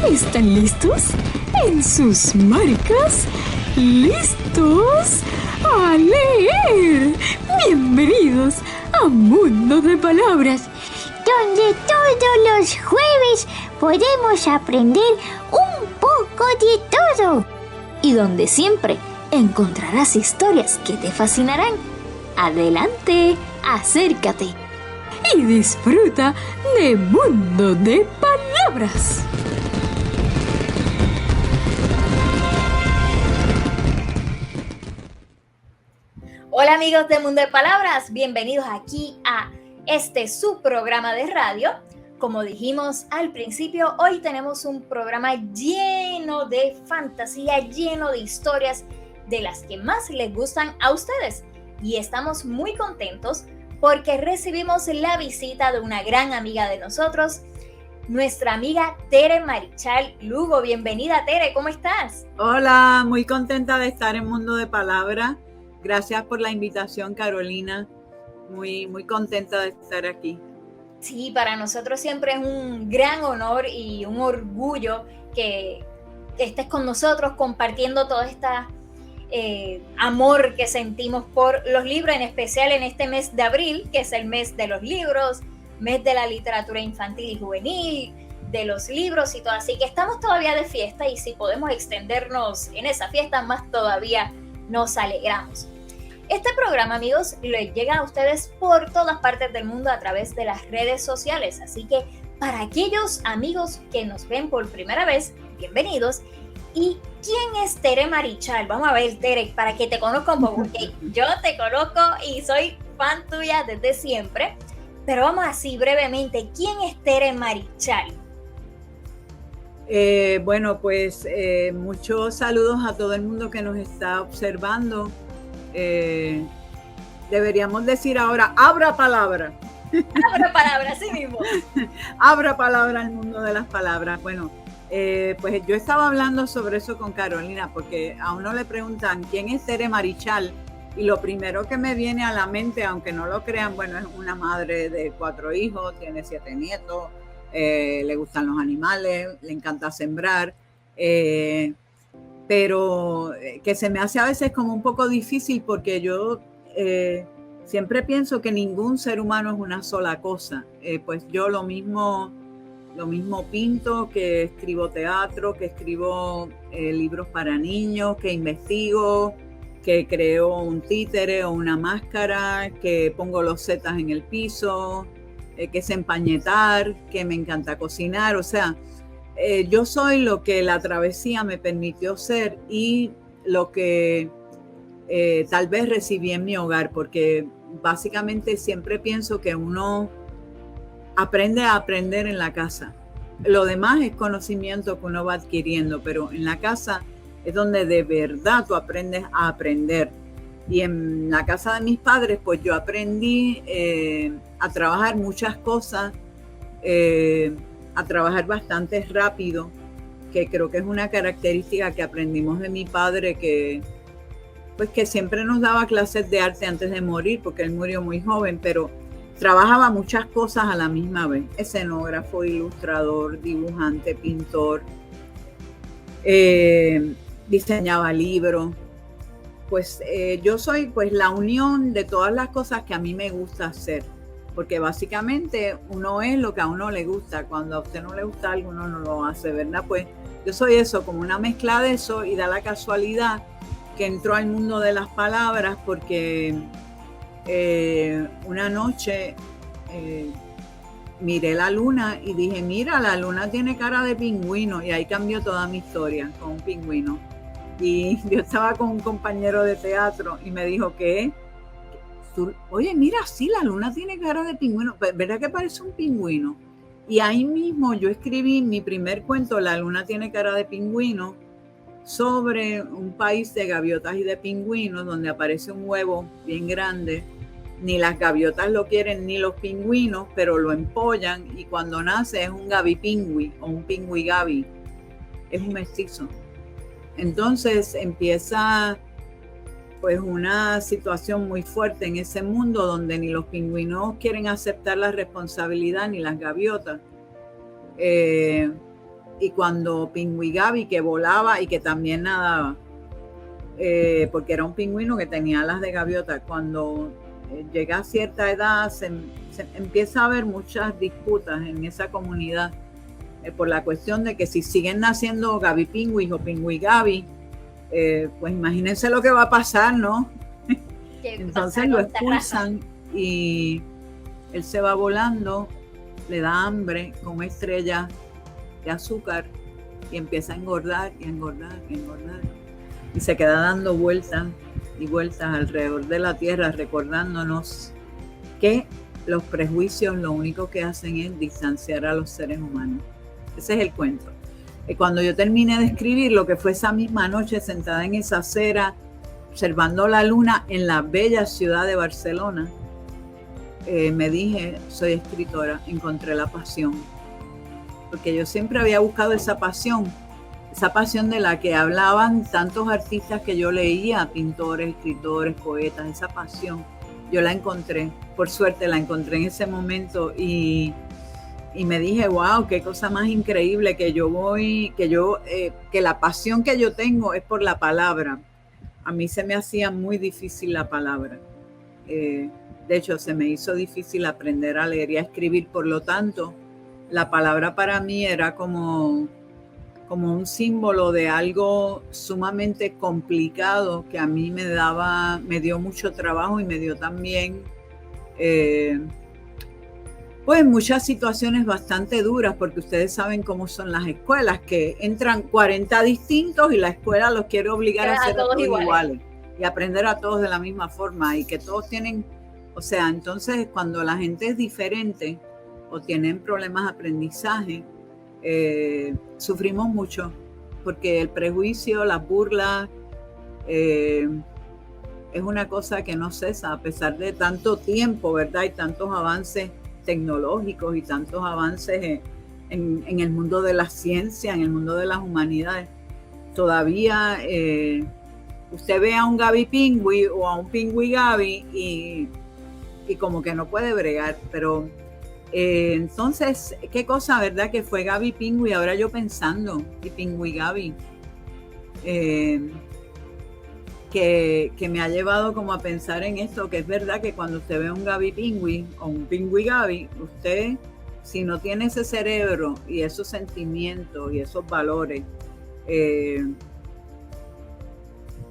¿Están listos? ¿En sus marcas? ¿Listos? ¡A leer! Bienvenidos a Mundo de Palabras, donde todos los jueves podemos aprender un poco de todo. Y donde siempre encontrarás historias que te fascinarán. Adelante, acércate y disfruta de Mundo de Palabras. Hola amigos de Mundo de Palabras, bienvenidos aquí a su programa de radio. Como dijimos al principio, hoy tenemos un programa lleno de fantasía, lleno de historias de las que más les gustan a ustedes. Y estamos muy contentos porque recibimos la visita de una gran amiga de nosotros, nuestra amiga Tere Marichal Lugo. Bienvenida, Tere, ¿cómo estás? Hola, muy contenta de estar en Mundo de Palabras. Gracias por la invitación, Carolina. Muy contenta de estar aquí. Sí, para nosotros siempre es un gran honor y un orgullo que estés con nosotros compartiendo todo este amor que sentimos por los libros, en especial en este mes de abril, que es el mes de los libros, mes de la literatura infantil y juvenil, de los libros y todo. Así que estamos todavía de fiesta y si podemos extendernos en esa fiesta, más todavía nos alegramos. Este programa, amigos, les llega a ustedes por todas partes del mundo a través de las redes sociales. Así que para aquellos amigos que nos ven por primera vez, bienvenidos. ¿Y quién es Tere Marichal? Vamos a ver, Tere, para que te conozca un poco, porque yo te conozco y soy fan tuya desde siempre. Pero vamos así brevemente, ¿quién es Tere Marichal? Bueno, pues muchos saludos a todo el mundo que nos está observando. Deberíamos decir ahora, abra palabra. Abra palabra, sí mismo. Abra palabra al mundo de las palabras. Bueno, pues yo estaba hablando sobre eso con Carolina, porque a uno le preguntan quién es Tere Marichal, y lo primero que me viene a la mente, aunque no lo crean, bueno, es una madre de 4 hijos, tiene 7 nietos, le gustan los animales, le encanta sembrar, pero que se me hace a veces como un poco difícil porque yo siempre pienso que ningún ser humano es una sola cosa. Pues yo lo mismo pinto, que escribo teatro, que escribo libros para niños, que investigo, que creo un títere o una máscara, que pongo los setas en el piso, que sé empañetar, que me encanta cocinar. O sea, yo soy lo que la travesía me permitió ser y lo que tal vez recibí en mi hogar, porque básicamente siempre pienso que uno aprende a aprender en la casa. Lo demás es conocimiento que uno va adquiriendo, pero en la casa es donde de verdad tú aprendes a aprender. Y en la casa de mis padres, pues yo aprendí a trabajar muchas cosas, a trabajar bastante rápido, que creo que es una característica que aprendimos de mi padre, que siempre nos daba clases de arte antes de morir, porque él murió muy joven, pero trabajaba muchas cosas a la misma vez: escenógrafo, ilustrador, dibujante, pintor, diseñaba libros. Pues yo soy pues la unión de todas las cosas que a mí me gusta hacer, porque básicamente uno es lo que a uno le gusta. Cuando a usted no le gusta algo, uno no lo hace, ¿verdad? Pues yo soy eso, como una mezcla de eso, y da la casualidad que entró al mundo de las palabras porque una noche miré la luna y dije, mira, la luna tiene cara de pingüino, y ahí cambió toda mi historia con un pingüino. Y yo estaba con un compañero de teatro y me dijo, ¿qué? Oye, mira, sí, la luna tiene cara de pingüino, ¿verdad que parece un pingüino? Y ahí mismo yo escribí mi primer cuento, La luna tiene cara de pingüino, sobre un país de gaviotas y de pingüinos, donde aparece un huevo bien grande. Ni las gaviotas lo quieren ni los pingüinos, pero lo empollan, y cuando nace es un gavipingüi o un pingüi-gavi, es un mestizo. Entonces empieza pues una situación muy fuerte en ese mundo, donde ni los pingüinos quieren aceptar la responsabilidad, ni las gaviotas. y cuando Pingüi Gaby, que volaba y que también nadaba, porque era un pingüino que tenía alas de gaviota, cuando llega a cierta edad se empieza a haber muchas disputas en esa comunidad por la cuestión de que si siguen naciendo Gaby Pingüis o Pingüi Gaby, pues imagínense lo que va a pasar, ¿no? Entonces lo expulsan y él se va volando, le da hambre con estrellas de azúcar y empieza a engordar y engordar y engordar. Y se queda dando vueltas y vueltas alrededor de la tierra, recordándonos que los prejuicios lo único que hacen es distanciar a los seres humanos. Ese es el cuento. Y cuando yo terminé de escribir, lo que fue esa misma noche sentada en esa acera, observando la luna en la bella ciudad de Barcelona, me dije, soy escritora, encontré la pasión. Porque yo siempre había buscado esa pasión de la que hablaban tantos artistas que yo leía, pintores, escritores, poetas, esa pasión. Yo la encontré, por suerte la encontré en ese momento y me dije, wow, qué cosa más increíble que la pasión que yo tengo es por la palabra. A mí se me hacía muy difícil la palabra. De hecho, se me hizo difícil aprender a leer y a escribir. Por lo tanto, la palabra para mí era como un símbolo de algo sumamente complicado que a mí me dio mucho trabajo y me dio también pues muchas situaciones bastante duras, porque ustedes saben cómo son las escuelas, que entran 40 distintos y la escuela los quiere obligar a ser todos iguales y aprender a todos de la misma forma y que todos tienen, o sea, entonces cuando la gente es diferente o tienen problemas de aprendizaje, sufrimos mucho, porque el prejuicio, las burlas, es una cosa que no cesa a pesar de tanto tiempo, ¿verdad? Y tantos avances tecnológicos y tantos avances en el mundo de la ciencia, en el mundo de las humanidades. Todavía usted ve a un Gaby Pingüi o a un Pingüi Gaby y como que no puede bregar, pero entonces, qué cosa, ¿verdad? Que fue Gaby Pingüi, ahora yo pensando, y Pingüi Gaby, que me ha llevado como a pensar en esto, que es verdad que cuando usted ve un Gaby Pingüi o un Pingüi Gaby, usted, si no tiene ese cerebro y esos sentimientos y esos valores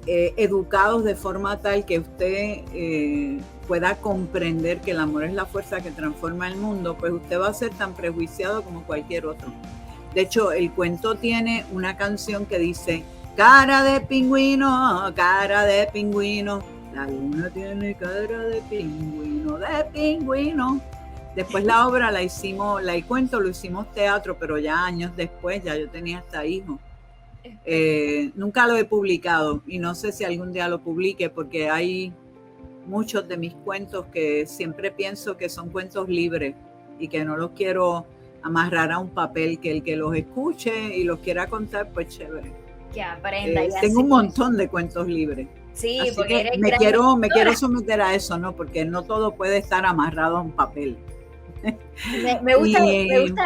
educados de forma tal que usted pueda comprender que el amor es la fuerza que transforma el mundo, pues usted va a ser tan prejuiciado como cualquier otro. De hecho, el cuento tiene una canción que dice: cara de pingüino, la luna tiene cara de pingüino, de pingüino. Después la obra el cuento lo hicimos teatro, pero ya años después, ya yo tenía hasta hijos. Nunca lo he publicado y no sé si algún día lo publique, porque hay muchos de mis cuentos que siempre pienso que son cuentos libres y que no los quiero amarrar a un papel, que el que los escuche y los quiera contar, pues chévere. Que aprenda. Tengo un montón de cuentos libres. Sí, así porque que me quiero someter a eso, ¿no? Porque no todo puede estar amarrado a un papel. Me gusta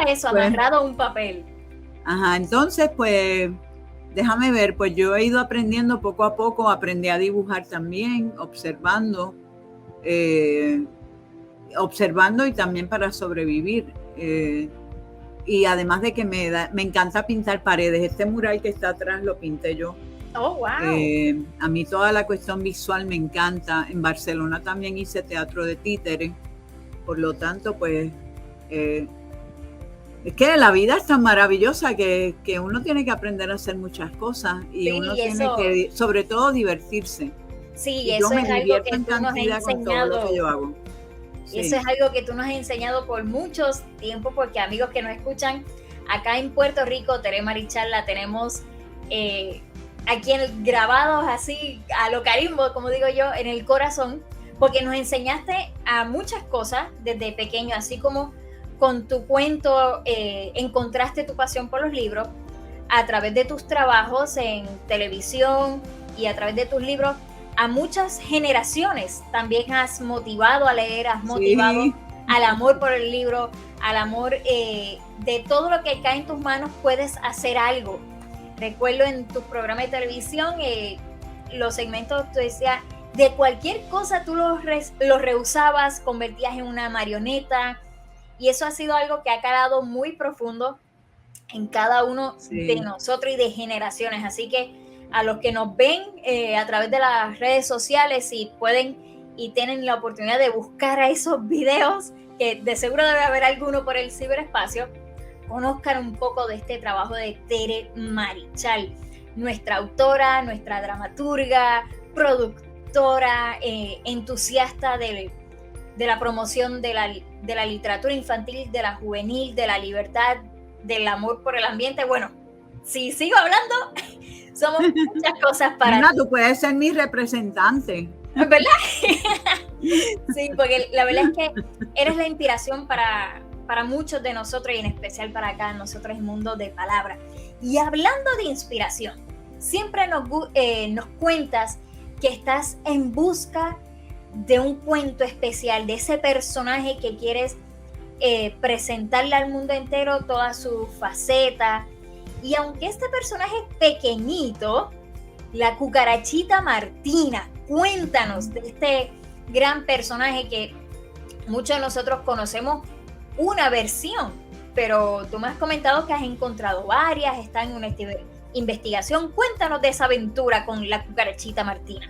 eso, pues, amarrado a un papel. Ajá, entonces pues déjame ver, pues yo he ido aprendiendo poco a poco, aprendí a dibujar también, observando y también para sobrevivir. Y además de que me encanta pintar paredes. Este mural que está atrás lo pinté yo. Oh, wow. A mí toda la cuestión visual me encanta. En Barcelona también hice teatro de títere. Por lo tanto, pues es que la vida es tan maravillosa que uno tiene que aprender a hacer muchas cosas y sí, uno tiene que, sobre todo, divertirse. Sí, y eso es algo que tú nos has enseñado. Sí. Y eso es algo que tú nos has enseñado por muchos tiempos, porque amigos que nos escuchan, acá en Puerto Rico, Tere Marichal la tenemos aquí grabados así a lo carimbo, como digo yo, en el corazón, porque nos enseñaste a muchas cosas desde pequeño, así como con tu cuento encontraste tu pasión por los libros, a través de tus trabajos en televisión y a través de tus libros, a muchas generaciones también has motivado a leer, has motivado al amor por el libro, al amor, de todo lo que cae en tus manos puedes hacer algo. Recuerdo en tu programa de televisión, los segmentos, tú decías, de cualquier cosa tú los rehusabas, convertías en una marioneta, y eso ha sido algo que ha calado muy profundo en cada uno de nosotros y de generaciones. Así que a los que nos ven a través de las redes sociales, si pueden y tienen la oportunidad de buscar a esos videos, que de seguro debe haber alguno por el ciberespacio, conozcan un poco de este trabajo de Tere Marichal, nuestra autora, nuestra dramaturga, productora, entusiasta de la promoción de la literatura infantil, de la juvenil, de la libertad, del amor por el ambiente. Bueno, si sigo hablando, somos muchas cosas para ti. Tú puedes ser mi representante. ¿Verdad? Sí, porque la verdad es que eres la inspiración para muchos de nosotros, y en especial para acá, nosotros en Mundo de Palabra. Y hablando de inspiración, siempre nos cuentas que estás en busca de un cuento especial, de ese personaje que quieres presentarle al mundo entero, toda su faceta. Y aunque este personaje es pequeñito, la cucarachita Martina, cuéntanos de este gran personaje que muchos de nosotros conocemos una versión, pero tú me has comentado que has encontrado varias, está en una investigación. Cuéntanos de esa aventura con la cucarachita Martina.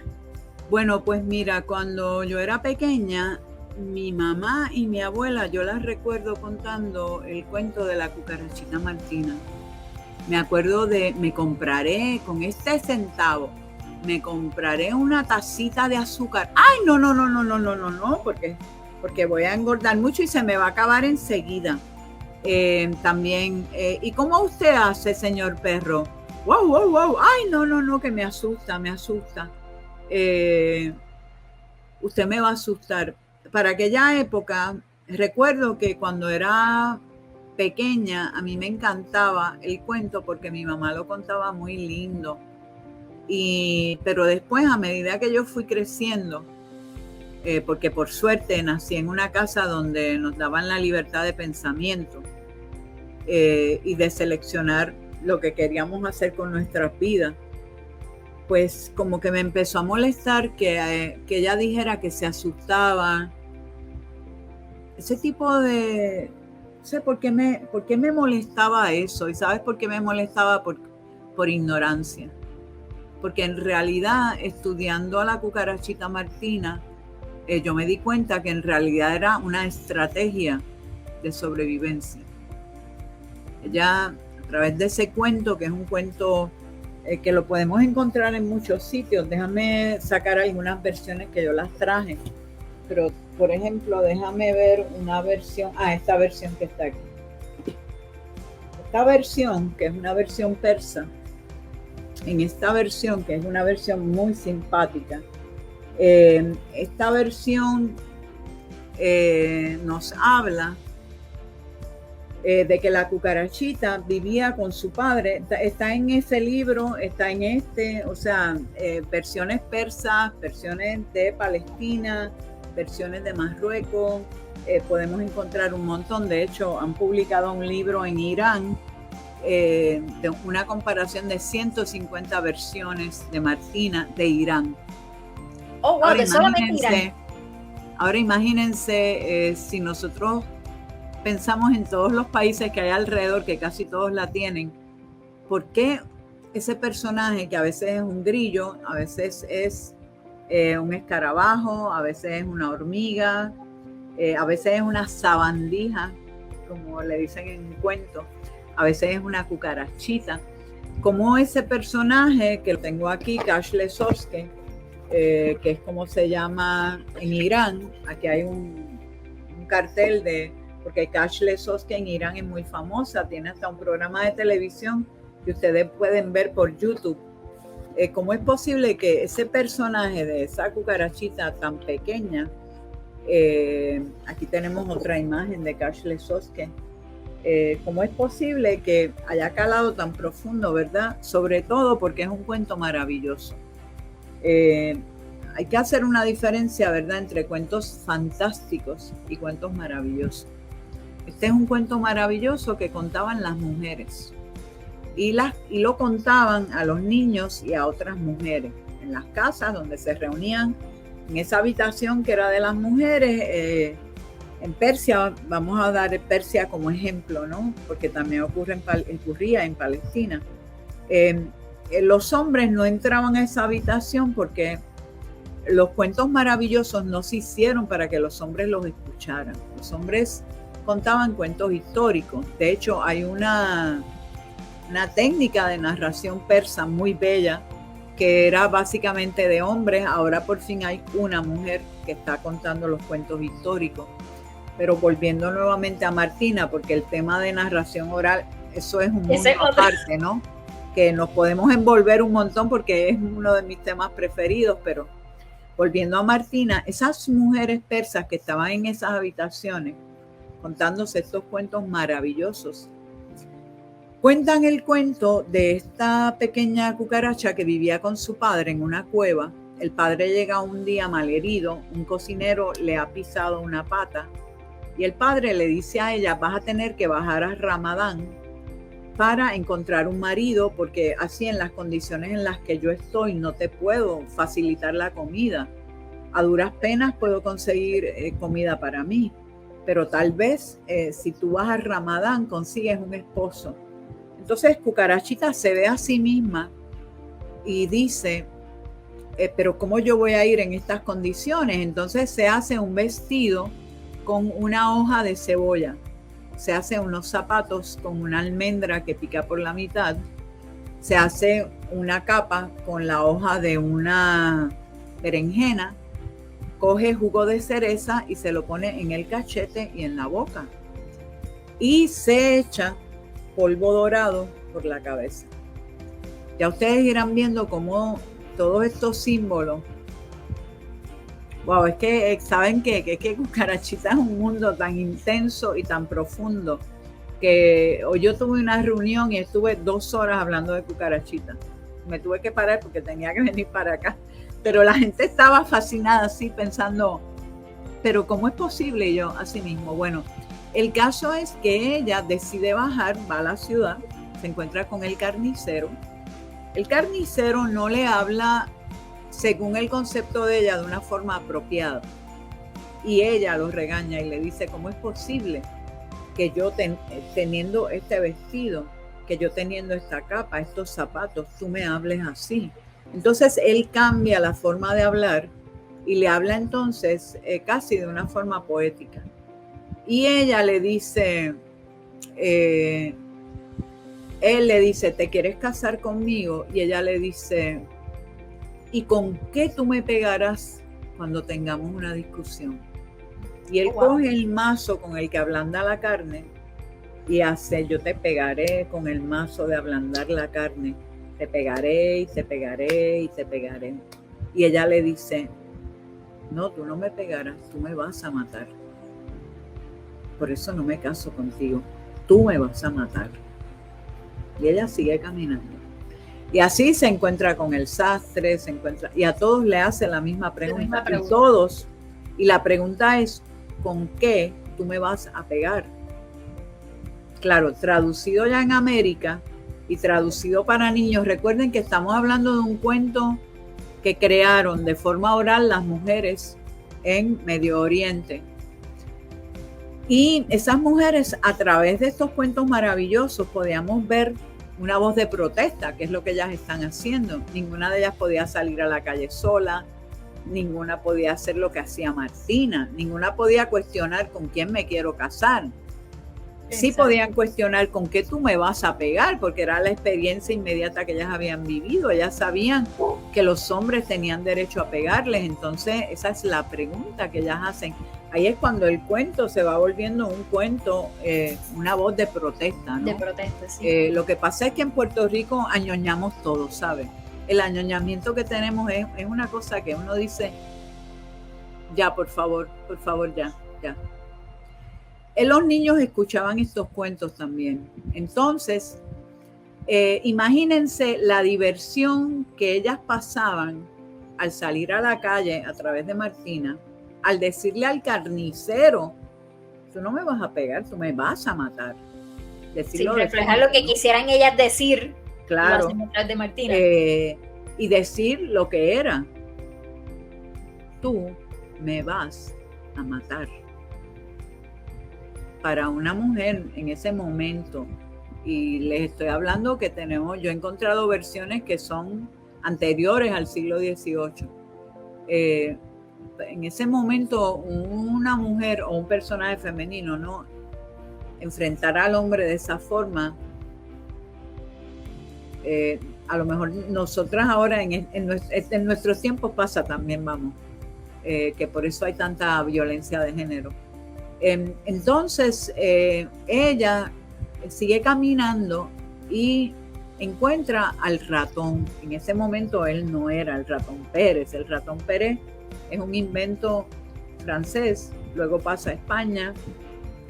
Bueno, pues mira, cuando yo era pequeña, mi mamá y mi abuela, yo las recuerdo contando el cuento de la cucarachita Martina. Me acuerdo me compraré con este centavo, me compraré una tacita de azúcar. ¡Ay, no! Porque voy a engordar mucho y se me va a acabar enseguida. También, ¿y cómo usted hace, señor perro? ¡Wow! ¡Ay, no! Que me asusta. Usted me va a asustar. Para aquella época, recuerdo que cuando era pequeña, a mí me encantaba el cuento porque mi mamá lo contaba muy lindo. Pero después, a medida que yo fui creciendo, porque por suerte nací en una casa donde nos daban la libertad de pensamiento y de seleccionar lo que queríamos hacer con nuestras vidas, pues como que me empezó a molestar que ella dijera que se asustaba. Ese tipo de... No sé por qué me molestaba eso. ¿Y sabes por qué me molestaba? Por ignorancia. Porque en realidad, estudiando a la cucarachita Martina, yo me di cuenta que en realidad era una estrategia de sobrevivencia. Ella, a través de ese cuento, que es un cuento que lo podemos encontrar en muchos sitios, déjame sacar algunas versiones que yo las traje, pero por ejemplo, déjame ver una versión, esta versión que está aquí. Esta versión, que es una versión persa, en esta versión, que es una versión muy simpática, esta versión nos habla de que la cucarachita vivía con su padre. Está en ese libro, está en este, o sea, versiones persas, versiones de Palestina, versiones de Marruecos, podemos encontrar un montón. De hecho, han publicado un libro en Irán, de una comparación de 150 versiones de Martina de Irán. Oh, wow, de solamente Irán. Ahora imagínense si nosotros pensamos en todos los países que hay alrededor, que casi todos la tienen, ¿por qué ese personaje, que a veces es un grillo, a veces es un escarabajo, a veces es una hormiga, a veces es una sabandija, como le dicen en un cuento, a veces es una cucarachita? Como ese personaje que lo tengo aquí, Kashle Soske, que es como se llama en Irán, aquí hay un cartel porque Kashle Soske en Irán es muy famosa, tiene hasta un programa de televisión que ustedes pueden ver por YouTube. ¿Cómo es posible que ese personaje de esa cucarachita tan pequeña, aquí tenemos otra imagen de Kashle Soske, cómo es posible que haya calado tan profundo, ¿verdad? Sobre todo porque es un cuento maravilloso. Hay que hacer una diferencia, ¿verdad?, entre cuentos fantásticos y cuentos maravillosos. Este es un cuento maravilloso que contaban las mujeres. Y lo contaban a los niños y a otras mujeres en las casas donde se reunían en esa habitación que era de las mujeres. En Persia, vamos a dar Persia como ejemplo, ¿no? Porque también ocurría en Palestina. Los hombres no entraban a esa habitación porque los cuentos maravillosos no se hicieron para que los hombres los escucharan. Los hombres contaban cuentos históricos. De hecho, hay una técnica de narración persa muy bella que era básicamente de hombres. Ahora por fin hay una mujer que está contando los cuentos históricos. Pero volviendo nuevamente a Martina, porque el tema de narración oral, eso es un mundo aparte, ¿no? Que nos podemos envolver un montón porque es uno de mis temas preferidos, pero volviendo a Martina, esas mujeres persas que estaban en esas habitaciones contándose estos cuentos maravillosos, cuentan el cuento de esta pequeña cucaracha que vivía con su padre en una cueva. El padre llega un día malherido, un cocinero le ha pisado una pata y el padre le dice a ella: vas a tener que bajar a Ramadán para encontrar un marido, porque así en las condiciones en las que yo estoy no te puedo facilitar la comida. A duras penas puedo conseguir comida para mí, pero tal vez si tú vas a Ramadán consigues un esposo. Entonces Cucarachita se ve a sí misma y dice: pero ¿cómo yo voy a ir en estas condiciones? Entonces se hace un vestido con una hoja de cebolla. Se hace unos zapatos con una almendra que pica por la mitad. Se hace una capa con la hoja de una berenjena. Coge jugo de cereza y se lo pone en el cachete y en la boca. Y se echa polvo dorado por la cabeza. Ya ustedes irán viendo cómo todos estos símbolos. Wow, es que saben que Cucarachita es un mundo tan intenso y tan profundo que hoy yo tuve una reunión y estuve 2 horas hablando de Cucarachita. Me tuve que parar porque tenía que venir para acá. Pero la gente estaba fascinada así pensando, pero ¿cómo es posible? Y yo así mismo. Bueno, el caso es que ella decide bajar, va a la ciudad, se encuentra con el carnicero. El carnicero no le habla según el concepto de ella de una forma apropiada. Y ella lo regaña y le dice: ¿cómo es posible que yo teniendo este vestido, que yo teniendo esta capa, estos zapatos, tú me hables así? Entonces él cambia la forma de hablar y le habla entonces casi de una forma poética. Y ella le dice, él le dice: ¿te quieres casar conmigo? Y ella le dice: ¿y con qué tú me pegarás cuando tengamos una discusión? Y él coge el mazo con el que ablanda la carne y hace: yo te pegaré con el mazo de ablandar la carne. Te pegaré y te pegaré y te pegaré. Y ella le dice: no, tú no me pegarás, tú me vas a matar. Por eso no me caso contigo, tú me vas a matar. Y ella sigue caminando. Y así se encuentra con el sastre, y a todos le hace la misma pregunta. Y la pregunta es: ¿con qué tú me vas a pegar? Claro, traducido ya en América y traducido para niños. Recuerden que estamos hablando de un cuento que crearon de forma oral las mujeres en Medio Oriente. Y esas mujeres, a través de estos cuentos maravillosos, podíamos ver una voz de protesta, que es lo que ellas están haciendo. Ninguna de ellas podía salir a la calle sola, ninguna podía hacer lo que hacía Martina, ninguna podía cuestionar con quién me quiero casar. Sí podían cuestionar con qué tú me vas a pegar, porque era la experiencia inmediata que ellas habían vivido. Ellas sabían que los hombres tenían derecho a pegarles, entonces esa es la pregunta que ellas hacen. Ahí es cuando el cuento se va volviendo un cuento, una voz de protesta, ¿no? De protesta, sí. Lo que pasa es que en Puerto Rico añoñamos todo, ¿sabes? El añoñamiento que tenemos es una cosa que uno dice: ya, por favor, ya. Los niños escuchaban estos cuentos también. Entonces, imagínense la diversión que ellas pasaban al salir a la calle a través de Martina, al decirle al carnicero tú no me vas a pegar, tú me vas a matar. Sí, reflejar lo que quisieran ellas decir. Claro. De Martina. Y decir lo que era. Tú me vas a matar. Para una mujer en ese momento, y les estoy hablando que yo he encontrado versiones que son anteriores al siglo XVIII. En ese momento, una mujer o un personaje femenino, ¿no?, enfrentar al hombre de esa forma, a lo mejor nosotras ahora en nuestros tiempos pasa también, vamos, que por eso hay tanta violencia de género. Entonces ella sigue caminando y encuentra al ratón. En ese momento él no era el ratón Pérez. El ratón Pérez es un invento francés, luego pasa a España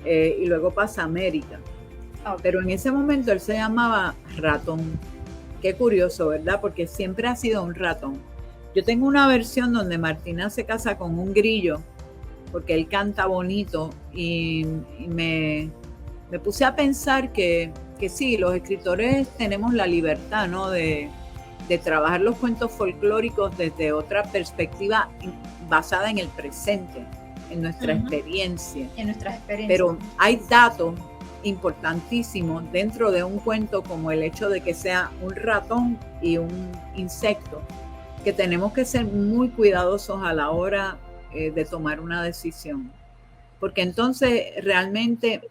y luego pasa a América. Okay. Pero en ese momento él se llamaba ratón. Qué curioso, ¿verdad? Porque siempre ha sido un ratón. Yo tengo una versión donde Martina se casa con un grillo, porque él canta bonito, y me puse a pensar que sí, los escritores tenemos la libertad, ¿no?, de trabajar los cuentos folclóricos desde otra perspectiva basada en el presente, en nuestra experiencia. En nuestras experiencias. Pero hay datos importantísimos dentro de un cuento, como el hecho de que sea un ratón y un insecto, que tenemos que ser muy cuidadosos a la hora de tomar una decisión. Porque entonces realmente,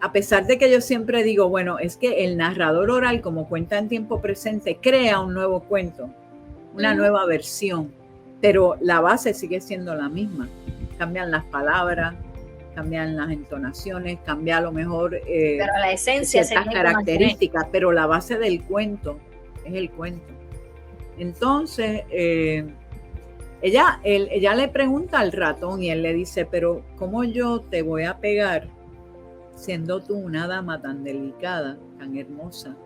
a pesar de que yo siempre digo, bueno, es que el narrador oral, como cuenta en tiempo presente, crea un nuevo cuento, una nueva versión, pero la base sigue siendo la misma. Cambian las palabras, cambian las entonaciones, cambia a lo mejor pero la esencia, ciertas características, pero la base del cuento es el cuento. Entonces, ella le pregunta al ratón y él le dice, pero ¿cómo yo te voy a pegar siendo tú una dama tan delicada, tan hermosa?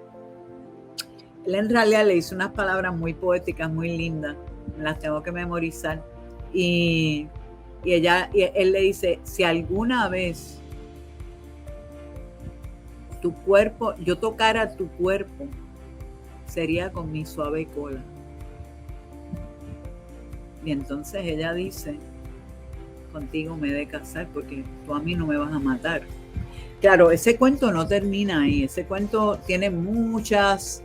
Él en realidad le hizo unas palabras muy poéticas, muy lindas, me las tengo que memorizar, y él le dice, si alguna vez tu cuerpo, yo tocara tu cuerpo, sería con mi suave cola. Y entonces ella dice, contigo me he de casar porque tú a mí no me vas a matar. Claro, ese cuento no termina ahí, ese cuento tiene muchos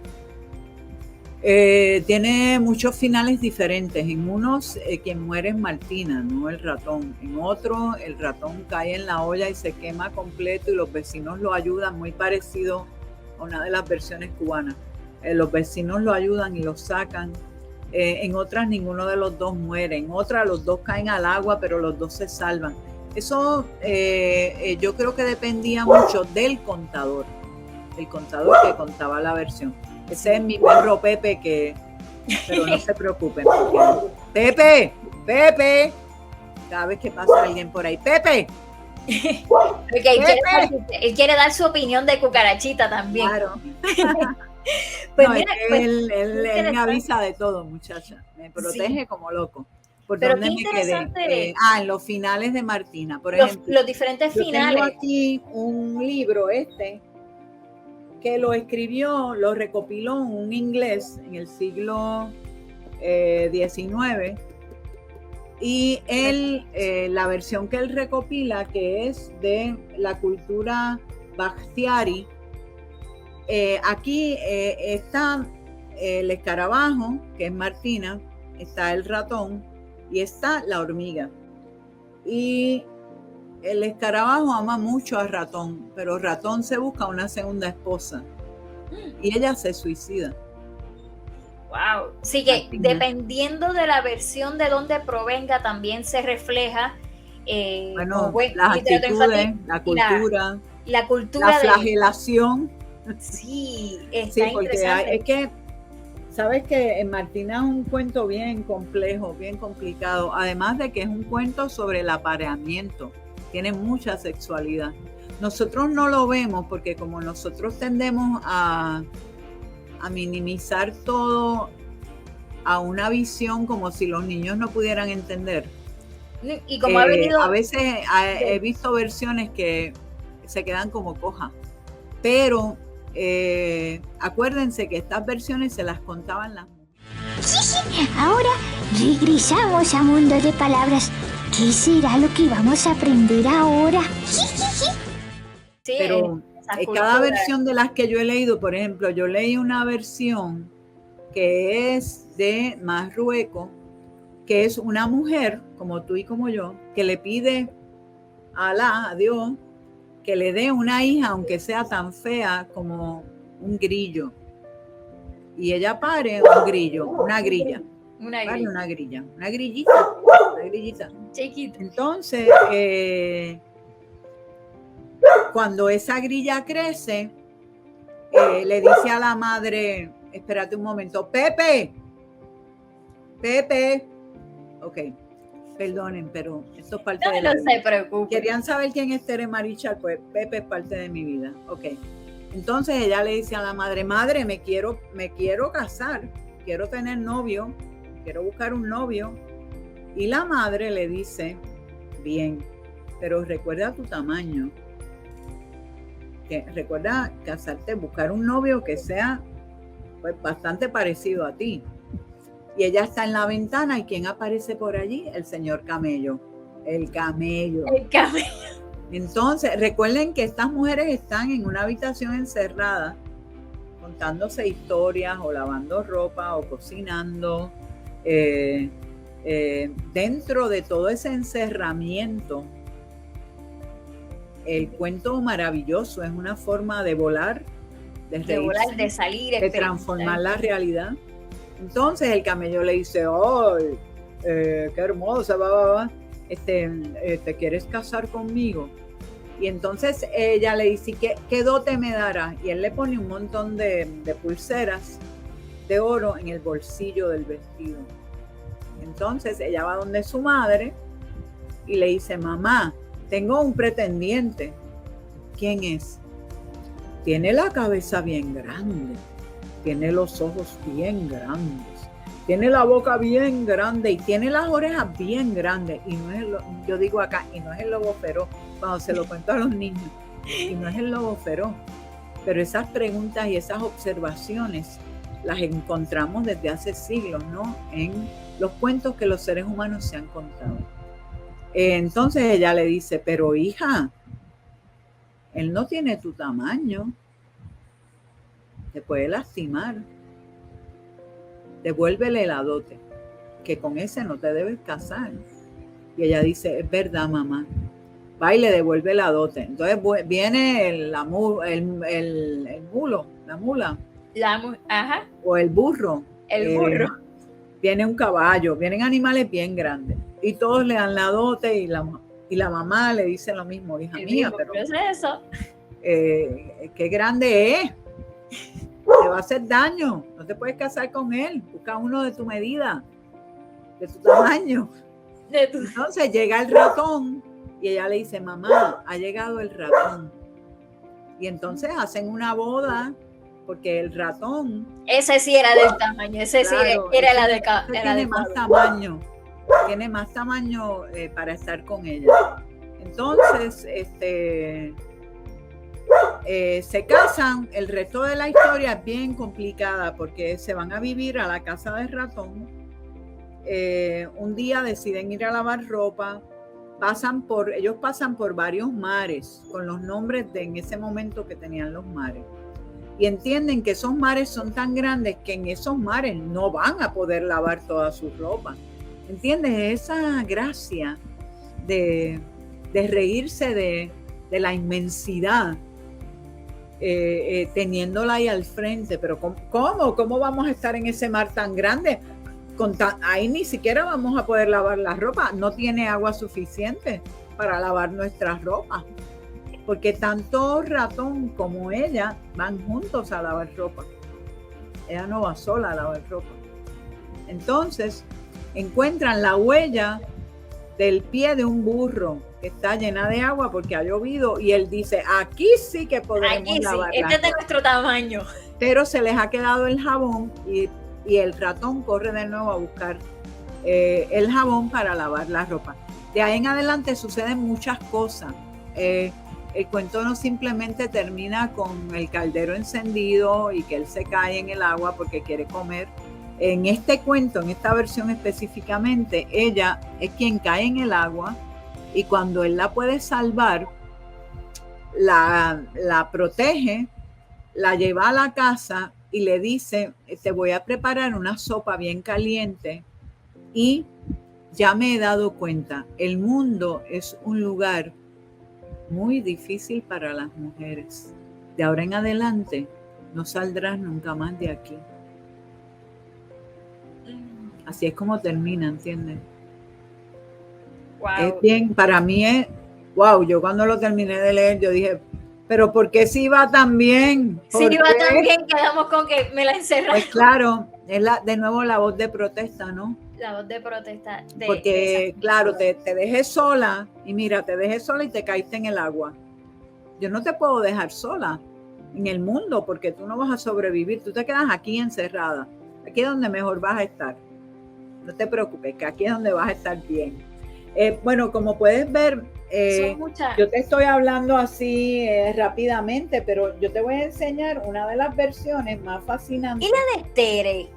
finales diferentes. En unos, quien muere es Martina, no el ratón. En otro, el ratón cae en la olla y se quema completo y los vecinos lo ayudan, muy parecido a una de las versiones cubanas. Los vecinos lo ayudan y lo sacan. En otras, ninguno de los dos muere. En otras, los dos caen al agua, pero los dos se salvan. Eso yo creo que dependía mucho del contador que contaba la versión. Ese es mi perro Pepe, pero no se preocupen. Pepe, cada vez que pasa alguien por ahí, Pepe. Él quiere dar su opinión de cucarachita también. Claro. Pues no, mira, él me avisa de todo, muchacha. Me protege, sí, como loco. ¿Por pero dónde me quedé? En los finales de Martina, por ejemplo. Los diferentes finales. Tengo aquí un libro que lo escribió, lo recopiló un inglés en el siglo XIX, y él, la versión que él recopila, que es de la cultura Bakhtiari, aquí está el escarabajo, que es Martina, está el ratón y está la hormiga. Y el escarabajo ama mucho a ratón, pero ratón se busca una segunda esposa y ella se suicida. Wow. Sí, que dependiendo de la versión de donde provenga, también se refleja las actitudes, la cultura, la flagelación. Sí, está porque interesante. Es que, sabes que en Martina es un cuento bien complejo, bien complicado, además de que es un cuento sobre el apareamiento, tiene mucha sexualidad. Nosotros no lo vemos porque como nosotros tendemos a minimizar todo a una visión como si los niños no pudieran entender. Y como ha venido... A veces he visto versiones que se quedan como cojas, pero acuérdense que estas versiones se las contaban las mujeres. Sí, ahora regresamos a Mundo de Palabras. ¿Qué será lo que vamos a aprender ahora? Sí, pero cada versión de las que yo he leído, por ejemplo, yo leí una versión que es de Marruecos, que es una mujer, como tú y como yo, que le pide a Alá, a Dios, que le dé una hija, aunque sea tan fea como un grillo. Y ella pare un grillo, una grilla. Una grillita. Chiquita. Entonces, cuando esa grilla crece, le dice a la madre, espérate un momento, Pepe. Ok, perdonen, pero esto es parte de la vida. No se preocupe. Querían saber quién es Tere Marichal, pues Pepe es parte de mi vida. Ok, entonces ella le dice a la madre, me quiero casar, quiero tener novio, quiero buscar un novio. Y la madre le dice, bien, pero recuerda tu tamaño. Recuerda casarte, buscar un novio que sea pues bastante parecido a ti. Y ella está en la ventana y ¿quién aparece por allí? El señor Camello. El camello. Entonces, recuerden que estas mujeres están en una habitación encerrada, contándose historias o lavando ropa o cocinando. Dentro de todo ese encerramiento, el cuento maravilloso es una forma de volar, de reírse, de salir, de transformar la realidad. Entonces el camello le dice, ¡ay, qué hermosa! ¿Te quieres casar conmigo? Y entonces ella le dice, ¿qué dote me dará? Y él le pone un montón de pulseras de oro en el bolsillo del vestido. Entonces ella va donde su madre y le dice, mamá, tengo un pretendiente. ¿Quién es? Tiene la cabeza bien grande, tiene los ojos bien grandes, tiene la boca bien grande y tiene las orejas bien grandes. Y no es yo digo acá, y no es el lobo feroz, cuando se lo cuento a los niños, y no es el lobo feroz. Pero esas preguntas y esas observaciones las encontramos desde hace siglos, ¿no? En los cuentos que los seres humanos se han contado. Entonces ella le dice, pero hija, él no tiene tu tamaño, te puede lastimar, devuélvele la dote, que con ese no te debes casar. Y ella dice, es verdad, mamá. Va y le devuelve la dote. Entonces viene el mulo, la mula. Ajá. O el burro. El burro. Viene un caballo, vienen animales bien grandes. Y todos le dan la dote y la mamá le dice lo mismo, hija mía, pero ¿qué es eso? Qué grande es. Te va a hacer daño. No te puedes casar con él. Busca uno de tu medida, de tu tamaño. Entonces llega el ratón y ella le dice, mamá, ha llegado el ratón. Y entonces hacen una boda porque el ratón... Ese sí era del tamaño, ese claro, sí era la de cada. Tiene más tamaño. Tiene más tamaño para estar con ella. Entonces, se casan. El resto de la historia es bien complicada porque se van a vivir a la casa del ratón. Un día deciden ir a lavar ropa. Ellos pasan por varios mares con los nombres de en ese momento que tenían los mares. Y entienden que esos mares son tan grandes que en esos mares no van a poder lavar toda su ropa. ¿Entiendes? Esa gracia de reírse de la inmensidad, teniéndola ahí al frente. Pero ¿cómo vamos a estar en ese mar tan grande? Ahí ni siquiera vamos a poder lavar la ropa. No tiene agua suficiente para lavar nuestras ropas. Porque tanto ratón como ella van juntos a lavar ropa. Ella no va sola a lavar ropa. Entonces encuentran la huella del pie de un burro que está llena de agua porque ha llovido y él dice, aquí sí que podemos lavar la ropa. Este es de nuestro tamaño. Pero se les ha quedado el jabón y el ratón corre de nuevo a buscar el jabón para lavar la ropa. De ahí en adelante suceden muchas cosas. El cuento no simplemente termina con el caldero encendido y que él se cae en el agua porque quiere comer. En este cuento, en esta versión específicamente, ella es quien cae en el agua y cuando él la puede salvar, la protege, la lleva a la casa y le dice, te voy a preparar una sopa bien caliente y ya me he dado cuenta, el mundo es un lugar muy difícil para las mujeres. De ahora en adelante no saldrás nunca más de aquí. Así es como termina, ¿entiendes? Wow. Es bien, para mí es, wow, yo cuando lo terminé de leer, yo dije, pero ¿por qué si va tan bien? Si iba tan bien, quedamos con que me la encerraron. Pues claro, es de nuevo la voz de protesta, ¿no? La voz de protesta. Porque, claro, te dejé sola y mira, te dejé sola y te caíste en el agua. Yo no te puedo dejar sola en el mundo porque tú no vas a sobrevivir. Tú te quedas aquí encerrada. Aquí es donde mejor vas a estar. No te preocupes, que aquí es donde vas a estar bien. Bueno, como puedes ver, yo te estoy hablando así rápidamente, pero yo te voy a enseñar una de las versiones más fascinantes. ¿Y la de Tere?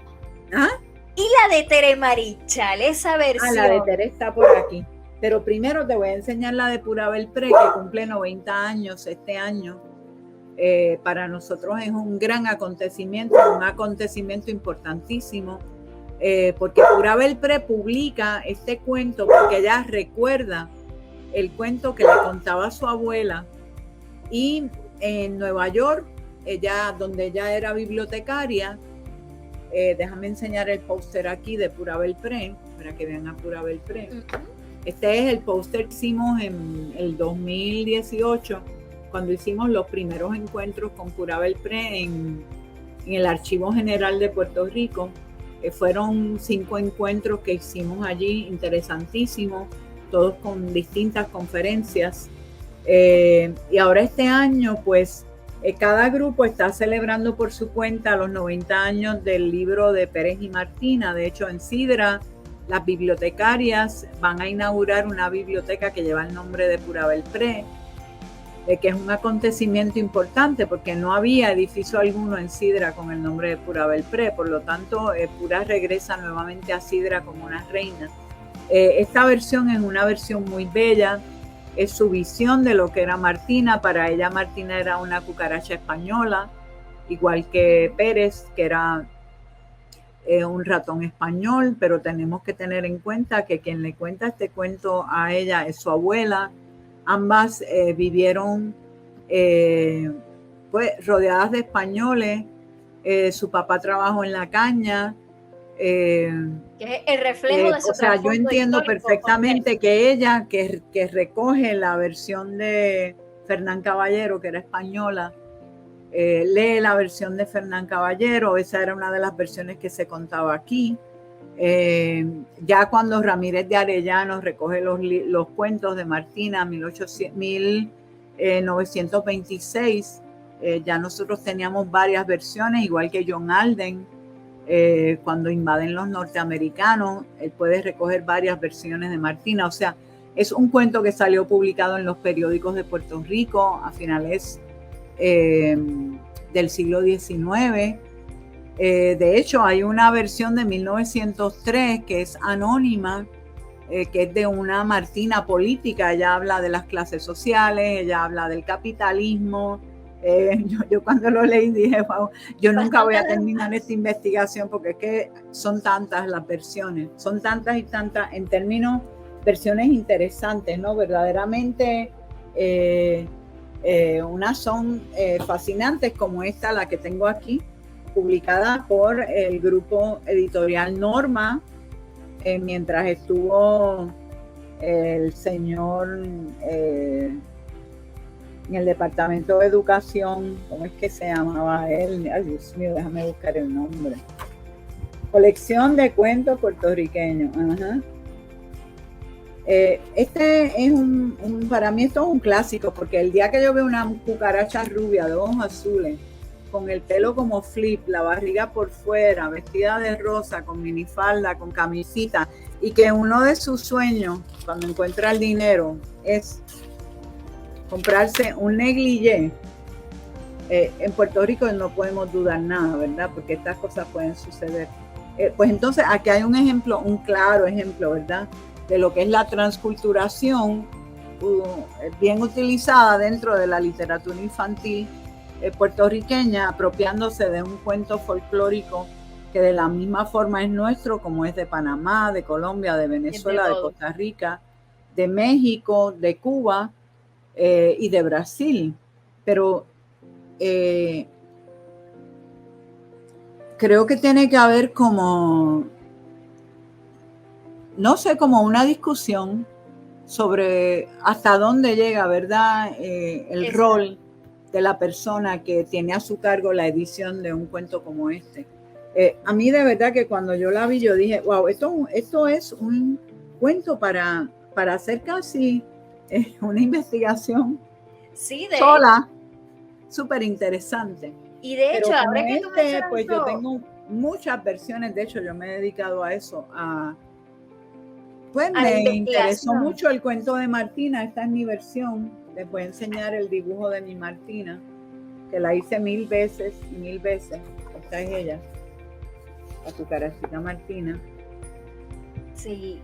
¿Ah? ¿Y la de Tere Marichal? Esa versión. La de Tere está por aquí. Pero primero te voy a enseñar la de Purabel Pre, que cumple 90 años este año. Para nosotros es un gran acontecimiento, un acontecimiento importantísimo, porque Purabel Pre publica este cuento porque ella recuerda el cuento que le contaba su abuela y en Nueva York, donde ella era bibliotecaria, déjame enseñar el póster aquí de Purabel Pre, para que vean a Purabel Pre. Este es el póster que hicimos en el 2018, cuando hicimos los primeros encuentros con Purabel Pre en el Archivo General de Puerto Rico. Fueron 5 encuentros que hicimos allí, interesantísimos, todos con distintas conferencias. Y ahora este año, pues, cada grupo está celebrando por su cuenta los 90 años del libro de Pérez y Martina. De hecho, en Sidra, las bibliotecarias van a inaugurar una biblioteca que lleva el nombre de Purabel Pre, que es un acontecimiento importante porque no había edificio alguno en Sidra con el nombre de Purabel Pre. Por lo tanto, Pura regresa nuevamente a Sidra como una reina. Esta versión es una versión muy bella. Es su visión de lo que era Martina. Para ella Martina era una cucaracha española, igual que Pérez, que era un ratón español, pero tenemos que tener en cuenta que quien le cuenta este cuento a ella es su abuela. Ambas vivieron pues, rodeadas de españoles. Su papá trabajó en la caña. Que es el reflejo de su O sea, yo entiendo perfectamente que ella, que recoge la versión de Fernán Caballero, que era española, lee la versión de Fernán Caballero. Esa era una de las versiones que se contaba aquí. Ya cuando Ramírez de Arellano recoge los cuentos de Martina 1926, ya nosotros teníamos varias versiones, igual que John Alden. Cuando invaden los norteamericanos, él puede recoger varias versiones de Martina. O sea, es un cuento que salió publicado en los periódicos de Puerto Rico a finales del siglo XIX. De hecho, hay una versión de 1903 que es anónima, que es de una Martina política. Ella habla de las clases sociales, ella habla del capitalismo. Yo cuando lo leí dije, wow, yo nunca voy a terminar esta investigación porque es que son tantas las versiones, son tantas y tantas en términos, versiones interesantes, ¿no? Verdaderamente unas son fascinantes como esta, la que tengo aquí, publicada por el grupo editorial Norma, mientras estuvo el señor en el Departamento de Educación. ¿Cómo es que se llamaba él? Ay, Dios mío, déjame buscar el nombre. Colección de cuentos puertorriqueños. Ajá. Este es para mí esto es un clásico, porque el día que yo veo una cucaracha rubia de ojos azules con el pelo como flip, la barriga por fuera, vestida de rosa, con minifalda, con camisita, y que uno de sus sueños, cuando encuentra el dinero, es comprarse un negligé. En Puerto Rico no podemos dudar nada, ¿verdad? Porque estas cosas pueden suceder. Pues entonces aquí hay un ejemplo, un claro ejemplo, ¿verdad? De lo que es la transculturación bien utilizada dentro de la literatura infantil puertorriqueña, apropiándose de un cuento folclórico que de la misma forma es nuestro, como es de Panamá, de Colombia, de Venezuela, de Costa Rica, de México, de Cuba y de Brasil. Pero creo que tiene que haber como, no sé, como una discusión sobre hasta dónde llega, ¿verdad? El rol de la persona que tiene a su cargo la edición de un cuento como este. A mí de verdad que cuando yo la vi, yo dije, wow, esto es un cuento para hacer casi una investigación sola, súper interesante. Y de hecho, ahora que tú mencionas pues yo tengo muchas versiones, de hecho yo me he dedicado a eso, pues me interesó mucho el cuento de Martina, esta es mi versión, les voy a enseñar el dibujo de mi Martina, que la hice 1000 veces y 1000 veces, esta es ella, la cucarachita Martina. Sí,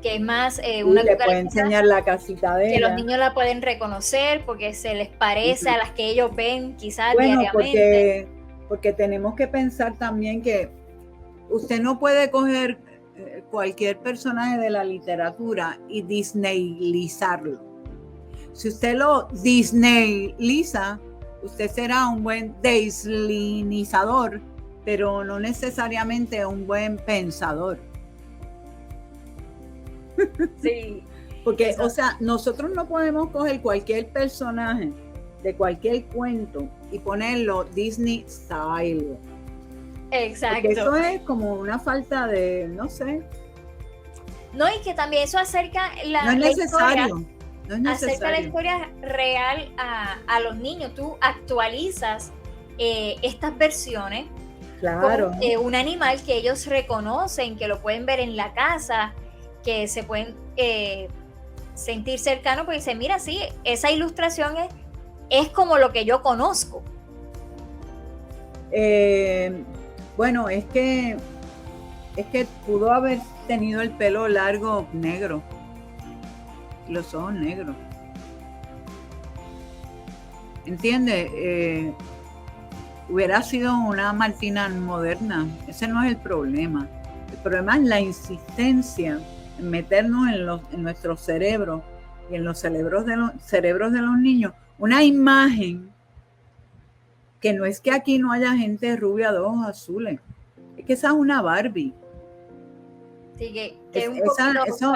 que es más una cucarachita. Le puedo enseñar la casita de ella. Que los niños la pueden reconocer porque se les parece a las que ellos ven quizás diariamente. Porque tenemos que pensar también que usted no puede coger cualquier personaje de la literatura y disneylizarlo. Si usted lo disneyliza, usted será un buen disneyizador, pero no necesariamente un buen pensador. Sí. Porque, o sea, nosotros no podemos coger cualquier personaje de cualquier cuento y ponerlo Disney style. Exacto. Porque eso es como una falta de, no sé. No, y que también eso acerca no es necesario. Acerca la historia real a los niños. Tú actualizas estas versiones con un animal que ellos reconocen, que lo pueden ver en la casa, que se pueden sentir cercanos, porque dicen, mira, sí, esa ilustración es como lo que yo conozco. Bueno, es que pudo haber tenido el pelo largo negro, los ojos negros. ¿Entiendes? Hubiera sido una Martina moderna. Ese no es el problema. El problema es la insistencia en meternos en nuestro cerebro y en los cerebros de los niños una imagen que no es que aquí no haya gente rubia de ojos azules, es que esa es una Barbie. Sí, que eso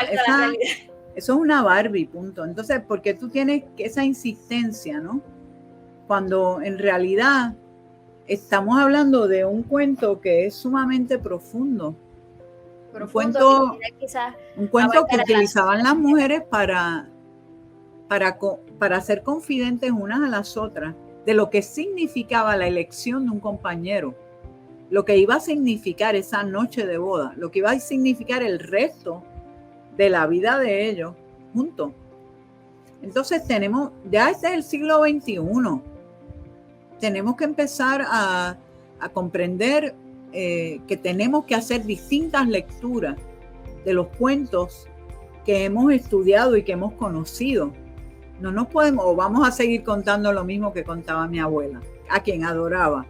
es una Barbie, punto. Entonces, ¿por qué tú tienes esa insistencia, no? Cuando en realidad estamos hablando de un cuento que es sumamente profundo. Un cuento que utilizaban las mujeres para ser confidentes unas a las otras de lo que significaba la elección de un compañero, lo que iba a significar esa noche de boda, lo que iba a significar el resto de la vida de ellos juntos. Entonces ya este es el siglo XXI, tenemos que empezar a comprender que tenemos que hacer distintas lecturas de los cuentos que hemos estudiado y que hemos conocido. No nos podemos, o vamos a seguir contando lo mismo que contaba mi abuela, a quien adoraba.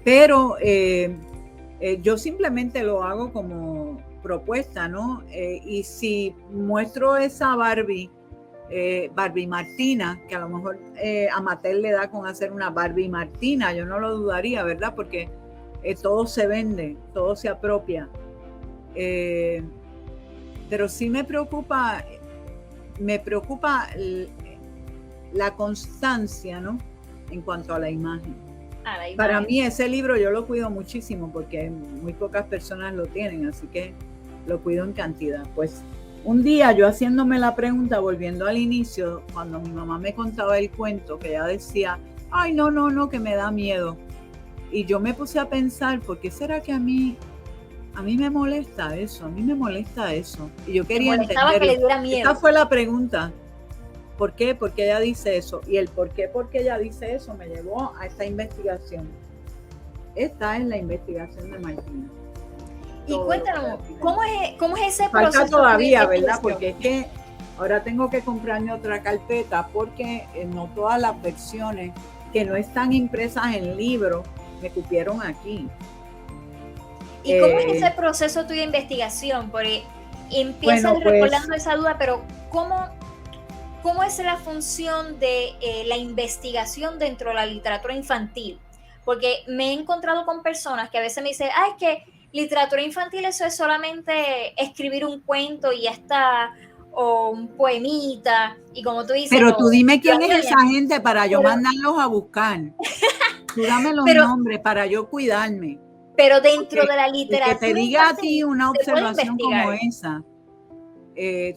Pero yo simplemente lo hago como propuesta, ¿no? Y si muestro esa Barbie Martina, que a lo mejor a Mattel le da con hacer una Barbie Martina, yo no lo dudaría, ¿verdad? Porque todo se vende, todo se apropia. Pero sí me preocupa la constancia, ¿no? En cuanto a la imagen. Para mí ese libro yo lo cuido muchísimo porque muy pocas personas lo tienen, así que lo cuido en cantidad. Pues un día yo haciéndome la pregunta, volviendo al inicio, cuando mi mamá me contaba el cuento, que ella decía, ay, no, que me da miedo. Y yo me puse a pensar, ¿por qué será que a mí me molesta eso? A mí me molesta eso. Y yo quería entender. Que le diera miedo. Esta fue la pregunta. ¿Por qué? ¿Por qué ella dice eso? Y el por qué ella dice eso me llevó a esta investigación. Esta es la investigación de Martina. Y cuéntanos, ¿cómo es ese Falta proceso? todavía, ¿verdad? Porque es que ahora tengo que comprarme otra carpeta porque no todas las versiones que no están impresas en libro me cupieron aquí. ¿Y cómo es ese proceso tuyo de investigación? Porque empiezas recordando esa duda, pero ¿cómo es la función de la investigación dentro de la literatura infantil? Porque me he encontrado con personas que a veces me dicen, es que literatura infantil eso es solamente escribir un cuento y ya está, o un poemita, y como tú dices... Pero tú dime quién es esa gente para yo mandarlos a buscar. Tú dame los nombres para yo cuidarme. Pero dentro de la literatura que te diga a ti una observación como esa,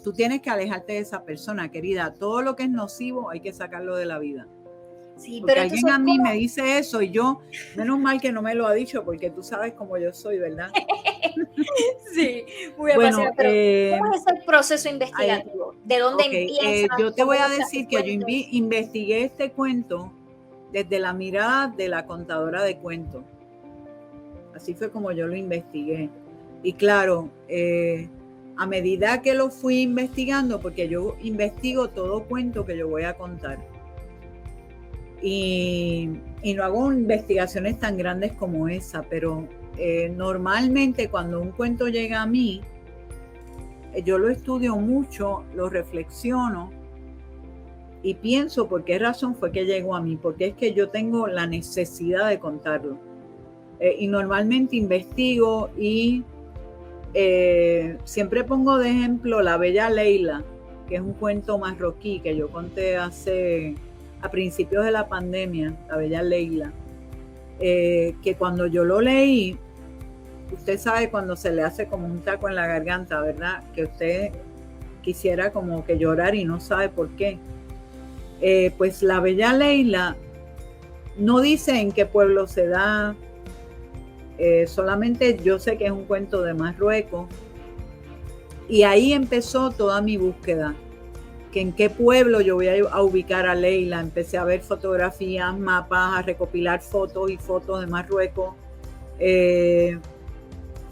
tú tienes que alejarte de esa persona, querida. Todo lo que es nocivo hay que sacarlo de la vida. Sí, porque pero alguien a mí me dice eso y yo, menos mal que no me lo ha dicho porque tú sabes cómo yo soy, ¿verdad? Sí, muy apasionada. Pero ¿cómo es el proceso investigativo? ¿De dónde empieza? Yo te voy a decir que yo investigué este cuento desde la mirada de la contadora de cuentos. Así fue como yo lo investigué. Y claro, a medida que lo fui investigando, porque yo investigo todo cuento que yo voy a contar. Y no hago investigaciones tan grandes como esa, pero normalmente cuando un cuento llega a mí, yo lo estudio mucho, lo reflexiono y pienso por qué razón fue que llegó a mí, porque es que yo tengo la necesidad de contarlo. Y normalmente investigo y siempre pongo de ejemplo La Bella Leila, que es un cuento marroquí que yo conté a principios de la pandemia, La Bella Leila, que cuando yo lo leí, usted sabe cuando se le hace como un taco en la garganta, ¿verdad? Que usted quisiera como que llorar y no sabe por qué. Pues La Bella Leila no dice en qué pueblo se da, solamente yo sé que es un cuento de Marruecos, y ahí empezó toda mi búsqueda. Que en qué pueblo yo voy a ubicar a Leila. Empecé a ver fotografías, mapas, a recopilar fotos y fotos de Marruecos.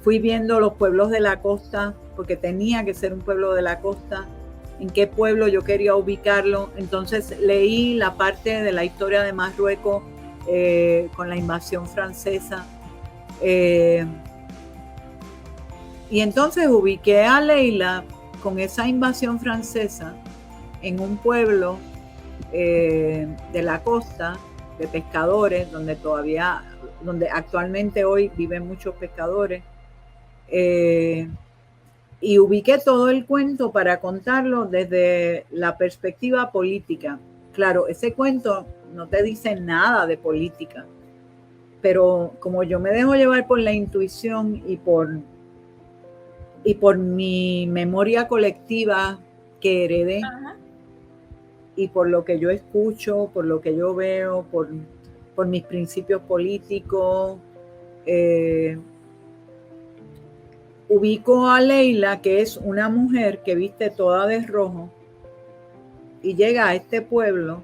Fui viendo los pueblos de la costa, porque tenía que ser un pueblo de la costa, en qué pueblo yo quería ubicarlo. Entonces leí la parte de la historia de Marruecos con la invasión francesa. Y entonces ubiqué a Leila con esa invasión francesa en un pueblo de la costa de pescadores, donde actualmente hoy viven muchos pescadores, y ubiqué todo el cuento para contarlo desde la perspectiva política. Claro, ese cuento no te dice nada de política, pero como yo me dejo llevar por la intuición y por mi memoria colectiva que heredé, ajá, y por lo que yo escucho, por lo que yo veo, por mis principios políticos, ubico a Leila, que es una mujer que viste toda de rojo y llega a este pueblo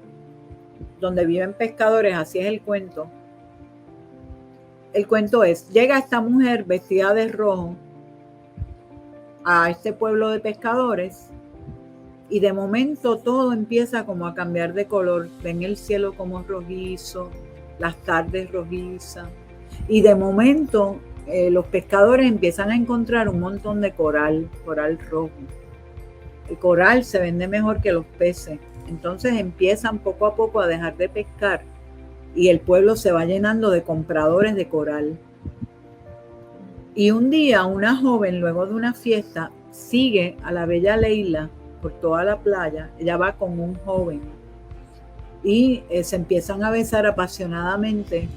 donde viven pescadores. Así es el cuento. El cuento es, llega esta mujer vestida de rojo a este pueblo de pescadores y de momento todo empieza como a cambiar de color. Ven el cielo como rojizo, las tardes rojizas, y de momento los pescadores empiezan a encontrar un montón de coral rojo. El coral se vende mejor que los peces, entonces empiezan poco a poco a dejar de pescar y el pueblo se va llenando de compradores de coral. Y un día una joven, luego de una fiesta, sigue a la Bella Leila por toda la playa. Ella va con un joven y se empiezan a besar apasionadamente,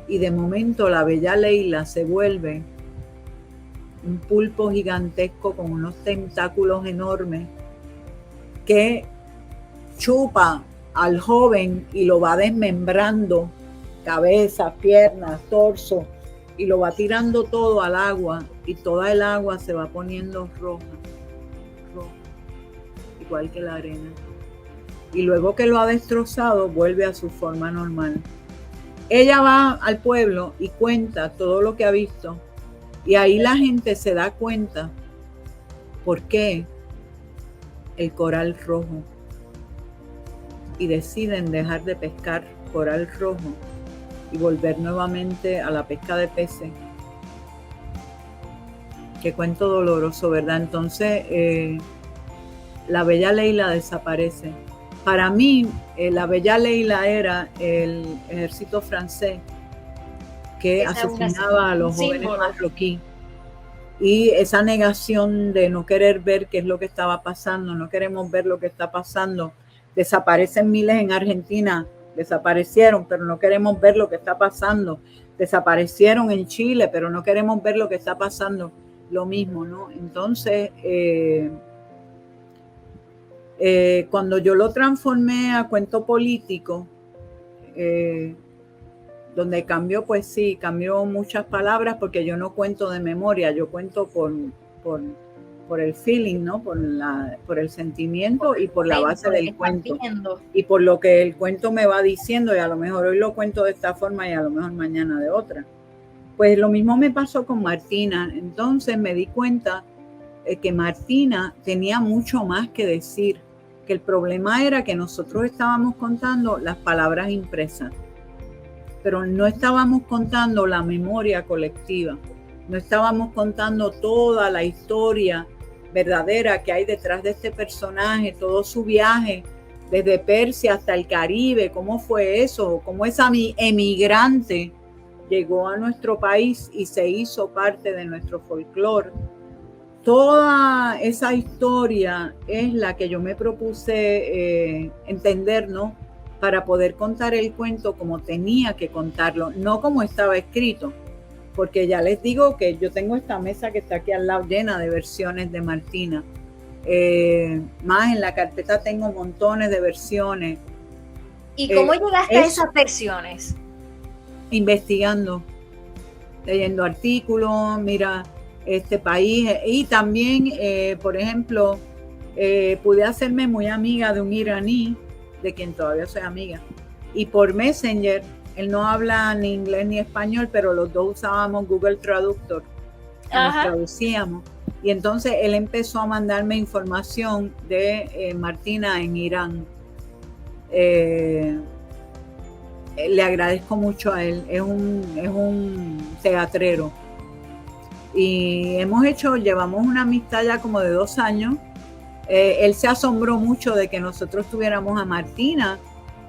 y de momento la Bella Leila se vuelve un pulpo gigantesco con unos tentáculos enormes que chupa al joven y lo va desmembrando cabeza, piernas, torso, y lo va tirando todo al agua, y toda el agua se va poniendo roja, igual que la arena. Y luego que lo ha destrozado, vuelve a su forma normal. Ella va al pueblo y cuenta todo lo que ha visto, y ahí la gente se da cuenta por qué el coral rojo, y deciden dejar de pescar coral rojo y volver nuevamente a la pesca de peces. Qué cuento doloroso, ¿verdad? Entonces la bella Leila desaparece. Para mí, la bella Leila era el ejército francés que asesinaba a los jóvenes marroquíes. Y esa negación de no querer ver qué es lo que estaba pasando, no queremos ver lo que está pasando. Desaparecen miles en Argentina, desaparecieron, pero no queremos ver lo que está pasando. Desaparecieron en Chile, pero no queremos ver lo que está pasando. Lo mismo, ¿no? Entonces, cuando yo lo transformé a cuento político, donde cambió, pues sí, cambió muchas palabras, porque yo no cuento de memoria, yo cuento por el feeling, ¿no? Por el sentimiento y por la base del cuento. Y por lo que el cuento me va diciendo, y a lo mejor hoy lo cuento de esta forma y a lo mejor mañana de otra. Pues lo mismo me pasó con Martina. Entonces me di cuenta que Martina tenía mucho más que decir, que el problema era que nosotros estábamos contando las palabras impresas, pero no estábamos contando la memoria colectiva, no estábamos contando toda la historia verdadera que hay detrás de este personaje, todo su viaje desde Persia hasta el Caribe, cómo fue eso, cómo esa emigrante llegó a nuestro país y se hizo parte de nuestro folclore. Toda esa historia es la que yo me propuse entender, ¿no? Para poder contar el cuento como tenía que contarlo, no como estaba escrito. Porque ya les digo que yo tengo esta mesa que está aquí al lado llena de versiones de Martina. Más en la carpeta tengo montones de versiones. ¿Y cómo llegaste a esas versiones? Investigando, leyendo artículos, mira este país. Y también, por ejemplo, pude hacerme muy amiga de un iraní, de quien todavía soy amiga. Y por Messenger, él no habla ni inglés ni español, pero los dos usábamos Google Traductor, nos traducíamos. Y entonces él empezó a mandarme información de Martina en Irán. Le agradezco mucho a él, es un teatrero. Y llevamos una amistad ya como de 2 años. Él se asombró mucho de que nosotros tuviéramos a Martina,